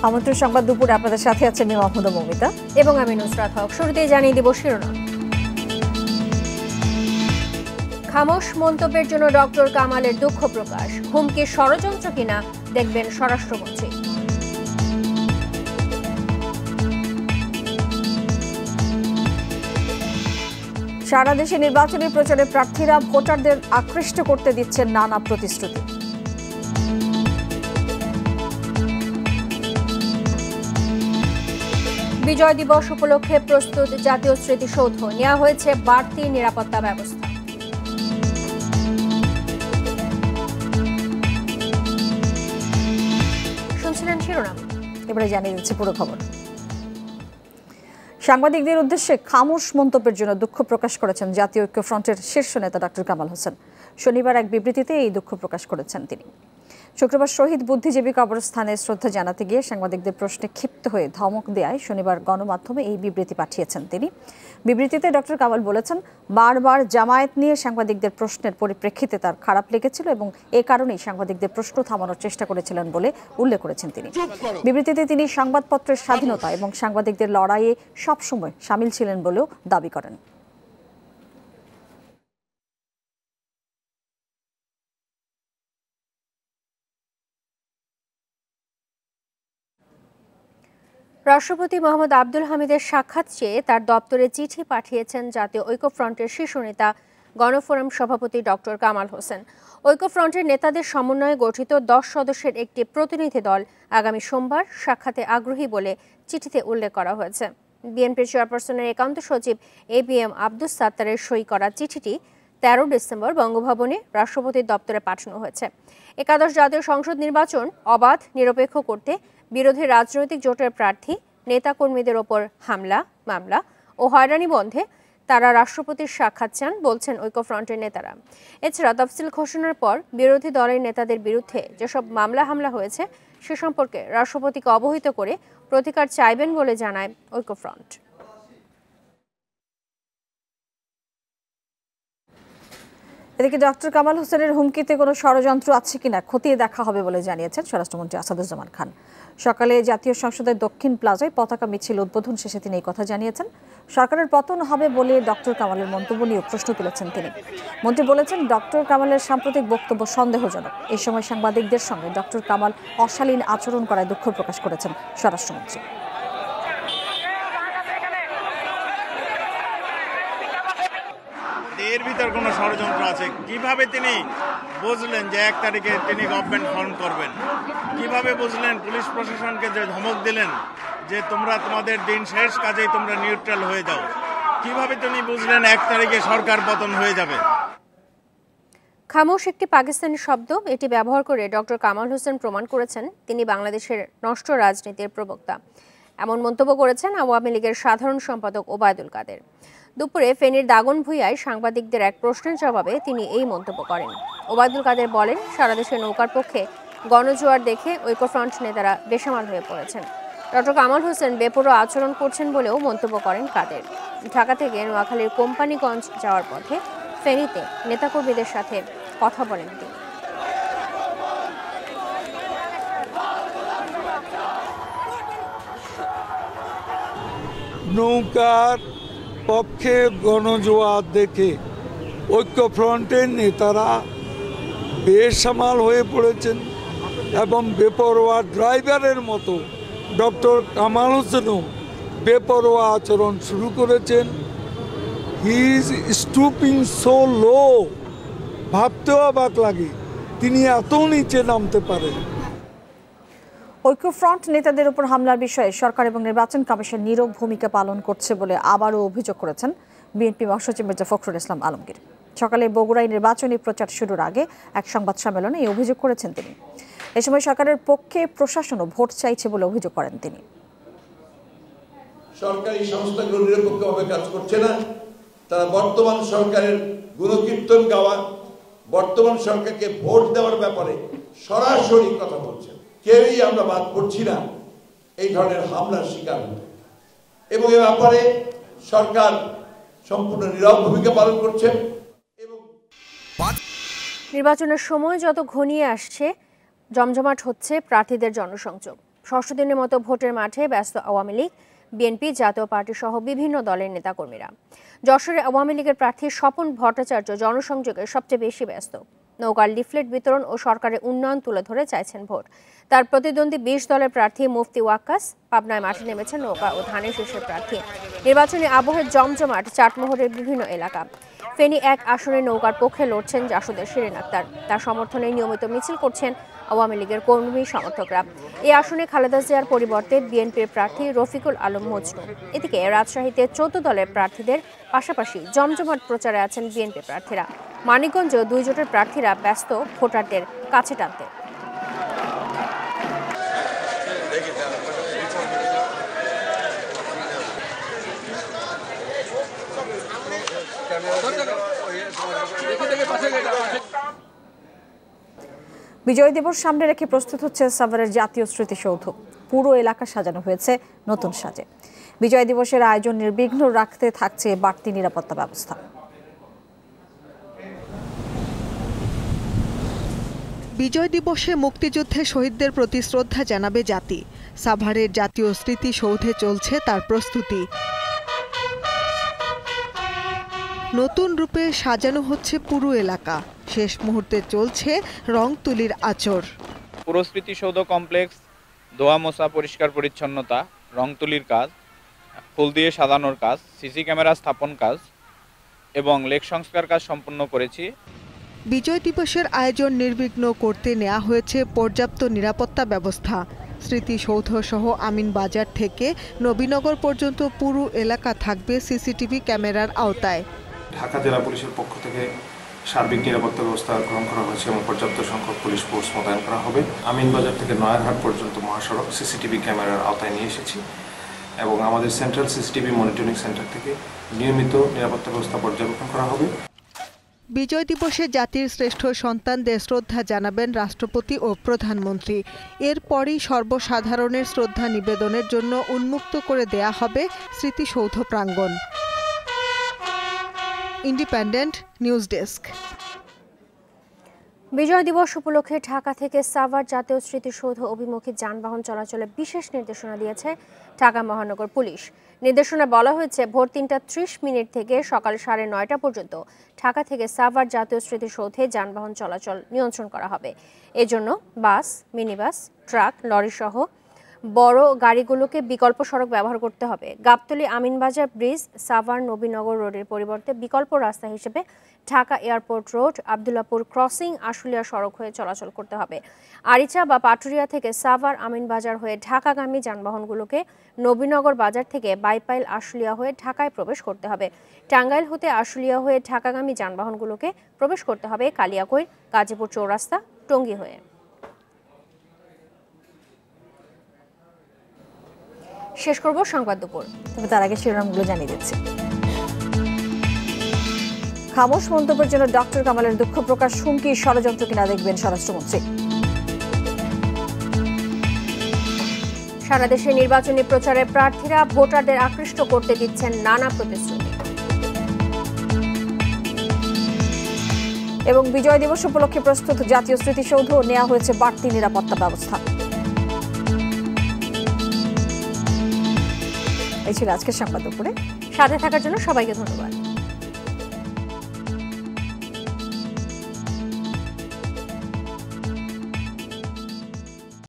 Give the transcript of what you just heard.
আমন্ত্রণ সংবাদ দুপুরে আপনাদের সাথে আছে আমি মাহমুদা মৌমিতা এবং আমি নুসরাত হক। শুরুতেই জানিয়ে দেব শিরোনাম। খামোশ মন্তব্যের জন্য ডক্টর কামালের দুঃখ প্রকাশ, হুমকি ষড়যন্ত্র কিনা দেখবেন স্বরাষ্ট্রমন্ত্রী। সারা দেশে নির্বাচনী প্রচারে প্রার্থীরা ভোটারদের আকৃষ্ট করতে দিচ্ছেন নানা প্রতিশ্রুতি। বিজয় দিবস উপলক্ষে প্রস্তুত জাতীয় স্মৃতিসৌধ, নেওয়া হয়েছে বাড়তি নিরাপত্তা ব্যবস্থা। শুনছিলেন শিরোনাম, এবারে জানিয়ে দিচ্ছে পুরো খবর। সাংবাদিকদের উদ্দেশ্যে খামোশ মন্তব্যের জন্য দুঃখ প্রকাশ করেছেন জাতীয় ঐক্যফ্রন্টের শীর্ষ নেতা ডক্টর কামাল হোসেন। শনিবার এক বিবৃতিতে এই দুঃখ প্রকাশ করেছেন তিনি। শুক্রবার শহীদ বুদ্ধিজীবী কবরস্থানে শ্রদ্ধা জানাতে গিয়ে সাংবাদিকদের প্রশ্নে ক্ষিপ্ত হয়ে ধমক দেয় শনিবার গণমাধ্যমে এই বিবৃতি পাঠিয়েছেন তিনি। বিবৃতিতে ডক্টর কামাল বলেছেন, বারবার জামায়াত নিয়ে সাংবাদিকদের প্রশ্নের পরিপ্রেক্ষিতে তার খারাপ লেগেছিল এবং এ কারণেই সাংবাদিকদের প্রশ্ন থামানোর চেষ্টা করেছিলেন বলে উল্লেখ করেছেন তিনি। বিবৃতিতে তিনি সংবাদপত্রের স্বাধীনতা এবং সাংবাদিকদের লড়াইয়ে সবসময় সামিল ছিলেন বলেও দাবি করেন। রাষ্ট্রপতি মোহাম্মদ আব্দুল হামিদের সাক্ষাৎ চেয়ে তার দপ্তরে চিঠি পাঠিয়েছেন জাতীয় ঐক্যফ্রন্টের শীর্ষ নেতা গণফোরাম সভাপতি ডক্টর কামাল হোসেন। ঐক্যফ্রন্টের নেতাদের সমন্বয়ে গঠিত 10 সদস্যের একটি প্রতিনিধি দল আগামী সোমবার সাক্ষাতে আগ্রহী বলে চিঠিতে উল্লেখ করা হয়েছে। বিএনপির চেয়ারপারসনের একান্ত সচিব ABM আব্দুস সাত্তারের সই করা চিঠিটি 13 ডিসেম্বর বঙ্গভবনে রাষ্ট্রপতির দপ্তরে পাঠানো হয়েছে। একাদশ জাতীয় সংসদ নির্বাচন অবাধ নিরপেক্ষ করতে বিরোধী রাজনৈতিক জোটের প্রার্থী নেতাকর্মীদের ওপর হামলা, মামলা ও হয়রানি বন্ধে তারা রাষ্ট্রপতির সাক্ষাৎ চান বলছেন ঐক্যফ্রন্টের নেতারা। এছাড়া তফসিল ঘোষণার পর বিরোধী দলের নেতাদের বিরুদ্ধে যেসব মামলা হামলা হয়েছে সে সম্পর্কে রাষ্ট্রপতিকে অবহিত করে প্রতিকার চাইবেন বলে জানায় ঐক্যফ্রন্ট। এদিকে ডক্টর কামাল হোসেনের হুমকিতে কোনো ষড়যন্ত্র আছে কিনা খতিয়ে দেখা হবে বলে জানিয়েছেন স্বরাষ্ট্রমন্ত্রী আসাদুজ্জামান খান। সকালে জাতীয় সংসদের দক্ষিণ প্লাজায় পতাকা মিছিল উদ্বোধন শেষে তিনি এই কথা জানিয়েছেন। সরকারের পতন হবে বলে ডক্টর কামালের মন্তব্য নিয়ে প্রশ্ন তুলেছেন তিনি। মন্ত্রী বলেছেন, ডক্টর কামালের সাম্প্রতিক বক্তব্য সন্দেহজনক। এই সময় সাংবাদিকদের সঙ্গে ডক্টর কামাল অশালীন আচরণ করায় দুঃখ প্রকাশ করেছেন স্বরাষ্ট্রমন্ত্রী। এর ভিতর কোনো ষড়যন্ত্র আছে কিভাবে তিনি বুঝলেন যে 1 তারিখে তিনি গভর্নমেন্ট ফর্ম করবেন? কিভাবে বুঝলেন পুলিশ প্রশাসনকে যে ধমক দিলেন যে তোমরা তোমাদের দিন শেষ, কাজেই তোমরা নিউট্রাল হয়ে যাও? কিভাবে তিনি বুঝলেন 1 তারিখে সরকার পতন হয়ে যাবে? খামোশ একটি পাকিস্তানি শব্দ, এটি ব্যবহার করে ডক্টর কামাল হোসেন প্রমাণ করেছেন তিনি বাংলাদেশের নষ্ট রাজনীতির প্রবক্তা। এমন মন্তব্য করেছেন আওয়ামী লীগের সাধারণ সম্পাদক ওবায়দুল কাদের। দুপুরে ফেনীর দাগনভূঞায় সাংবাদিকদের এক প্রশ্নের জবাবে তিনি এই মন্তব্য করেন। ওবায়দুল কাদের বলেন, সারা দেশে নৌকার পক্ষে গণজোয়ার দেখে ঐক্যফ্রন্ট নেতারা বেসামাল হয়ে পড়েছেন। ডক্টর কামাল হোসেন বেপরোয়া আচরণ করছেন বলেও মন্তব্য করেন কাদের। ঢাকা থেকে নোয়াখালীর কোম্পানিগঞ্জ যাওয়ার পথে ফেনীতে নেতাকর্মীদের সাথে কথা বলেন তিনি। নৌকার পক্ষে গণজোয়ার দেখে ঐক্যফ্রন্টের নেতারা বেসামাল হয়ে পড়েছেন এবং বেপরোয়া ড্রাইভারের মতো ডক্টর কামাল হোসেনও বেপরোয়া আচরণ শুরু করেছেন। হি ইজ স্টুপিং সো লো, ভাবতেও অবাক লাগে তিনি এত নিচে নামতে পারেন। ঐক্যফ্রন্ট নেতাদের উপর হামলার বিষয়ে সরকার এবং নির্বাচন কমিশন নীরব ভূমিকা পালন করছে বলে আবারও অভিযোগ করেছেন বিএনপি মহাসচিব মির্জা ফখরুল ইসলাম আলমগীর। সকালে বগুড়ায় নির্বাচনী প্রচার শুরুর আগে এক সংবাদ সম্মেলনে এই অভিযোগ করেছেন তিনি। এ সময় সরকারের পক্ষে প্রশাসনও ভোট চাইছে বলে অভিযোগ করেন তিনি। সরকারি সংস্থাগুলো নিরপেক্ষভাবে কাজ করছে না, তারা বর্তমান সরকারের গুণকীর্তন গাওয়া, বর্তমান সরকারকে ভোট দেওয়ার ব্যাপারে সরাসরি কথা বলছেন। কেউই আমরা বাদ পড়ছি না এই ধরনের হামলার শিকার হতে, এবং এ ব্যাপারে সরকার সম্পূর্ণ নীরব ভূমিকা পালন করছে। নির্বাচনের সময় যত ঘনিয়ে আসছে জমজমাট হচ্ছে প্রার্থীদের জনসংযোগ। ষষ্ঠ দিনের মতো ভোটের মাঠে ব্যস্ত আওয়ামী লীগ, বিএনপি, জাতীয় পার্টি সহ বিভিন্ন দলের নেতাকর্মীরা। যশোরে আওয়ামী লীগের প্রার্থী স্বপন ভট্টাচার্য জনসংযোগে সবচেয়ে বেশি ব্যস্ত। নৌকার লিফলেট বিতরণ ও সরকারের উন্নয়ন তুলে ধরে চাইছেন ভোট। তার প্রতিদ্বন্দ্বী ২০ দলের প্রার্থী মুফতি ওয়াক্কাস পাবনায় মাঠে নেমেছেন নৌকা ও ধানের শীষের প্রার্থী। নির্বাচনী আবহে জমজমাট চাটমোহরের বিভিন্ন এলাকা। ফেনী ১ আসনে নৌকার পক্ষে লড়ছেন জাসদের শিরিন আক্তার। তার সমর্থনে নিয়মিত মিছিল করছেন আওয়ামী লীগের কর্মী সমর্থকরা। এই আসনে খালেদা জিয়ার পরিবর্তে বিএনপির প্রার্থী রফিকুল আলম মজনু। এদিকে রাজশাহীতে ১৪ দলের প্রার্থীদের পাশাপাশি জমজমাট প্রচারে আছেন বিএনপি প্রার্থীরা। মানিকগঞ্জেও ২ জোটের প্রার্থীরা ব্যস্ত ভোটারদের কাছে টানতে। বিজয় দিবস সামনে রেখে প্রস্তুত হচ্ছে সাভারের জাতীয় স্মৃতিসৌধ। পুরো এলাকা সাজানো হয়েছে নতুন সাজে। বিজয় দিবসের আয়োজন নির্বিঘ্ন রাখতে থাকছে বাড়তি নিরাপত্তা ব্যবস্থা। বিজয় দিবসে মুক্তিযুদ্ধে শহীদদের প্রতি শ্রদ্ধা জানাবে জাতি। সাভারের জাতীয় স্মৃতিসৌধে চলছে তার প্রস্তুতি। নতুন রূপে সাজানো হচ্ছে পুরো এলাকা। শেষ মুহূর্তে চলছে রং তুলির আঁচড়। পুরো স্মৃতিসৌধ কমপ্লেক্স ধোয়া মোছা, পরিষ্কার পরিচ্ছন্নতা, রং তুলির কাজ, ফুল দিয়ে সাজানোর কাজ, সিসি ক্যামেরা স্থাপন কাজ এবং লেক সংস্কার কাজ সম্পন্ন করেছি। বিজয় দিবসের আয়োজন নির্বিঘ্ন করতে নেওয়া হয়েছে পর্যাপ্ত নিরাপত্তা ব্যবস্থা। স্মৃতিসৌধ সহ আমিন বাজার থেকে নবীনগর পর্যন্ত পুরো এলাকা থাকবে সিসিটিভি ক্যামেরার আওতায়। ঢাকা জেলা পুলিশের পক্ষ থেকে সার্বিক নিরাপত্তা ব্যবস্থা গ্রহণ করা হয়েছে এবং পর্যাপ্ত সংখ্যক পুলিশ ফোর্স মোতায়েন করা হবে। আমিনবাজার থেকে নয়ারহাট পর্যন্ত মহাসড়ক সিসিটিভি ক্যামেরার আওতায় নিয়ে এসেছি এবং আমাদের সেন্ট্রাল সিসিটিভি মনিটরিং সেন্টার থেকে নিয়মিত নিরাপত্তা ব্যবস্থা পর্যবেক্ষণ করা হবে। বিজয় দিবসে জাতির শ্রেষ্ঠ সন্তানদের শ্রদ্ধা জানাবেন রাষ্ট্রপতি ও প্রধানমন্ত্রী। এরপরই সর্বসাধারণের শ্রদ্ধা নিবেদনের জন্য উন্মুক্ত করে দেয়া হবে স্মৃতিসৌধ প্রাঙ্গণ। Independent news desk. বিজয় দিবস উপলক্ষে ঢাকা থেকে সাভার জাতীয় স্মৃতিসৌধ অভিমুখী যানবাহন চলাচলে বিশেষ নির্দেশনা দিয়েছে ঢাকা মহানগর পুলিশ। নির্দেশনা বলা হয়েছে ভোর ৩:৩০ থেকে সকাল ৯:৩০ পর্যন্ত ঢাকা থেকে সাভার জাতীয় স্মৃতিসৌধে যানবাহন চলাচল নিয়ন্ত্রণ করা হবে। এজন্য বাস, মিনিবাস, ট্রাক, লরি সহ বড় গাড়িগুলোকে বিকল্প সড়ক ব্যবহার করতে হবে। গাবতলী আমিনবাজার ব্রিজ, সাভার নবীনগর রোডের পরিবর্তে বিকল্প রাস্তা হিসেবে Dhaka airport road, Abdullahpur crossing, Ashulia সড়ক হয়ে চলাচল করতে হবে। আরিচা বা পাটুরিয়া থেকে সাভার আমিনবাজার হয়ে ঢাকাগামী যানবাহনগুলোকে নবীনগর বাজার থেকে বাইপাইল আশুলিয়া হয়ে ঢাকায় প্রবেশ করতে হবে। টাঙ্গাইল হতে আশুলিয়া হয়ে ঢাকাগামী যানবাহনগুলোকে প্রবেশ করতে হবে কালিয়াকৈর, গাজীপুর চৌরাস্তা, টঙ্গী হয়ে। শেষ করব সংবাদ দুপুর, তবে তার আগে শিরোনামগুলো জানিয়ে দিচ্ছি। খামোশ মন্তব্যের জন্য ডক্টর কামালের দুঃখ প্রকাশ, হুমকি ষড়যন্ত্র কিনা দেখবেন স্বরাষ্ট্রমন্ত্রী। সারা দেশে নির্বাচনী প্রচারে প্রার্থীরা ভোটারদের আকৃষ্ট করতে দিচ্ছেন নানা প্রতিশ্রুতি। এবং বিজয় দিবস উপলক্ষে প্রস্তুত জাতীয় স্মৃতিসৌধ, নেওয়া হয়েছে বাড়তি নিরাপত্তা ব্যবস্থা। এই ছিল আজকের সংবাদ দুপুরে। সাথে থাকার জন্য সবাইকে ধন্যবাদ।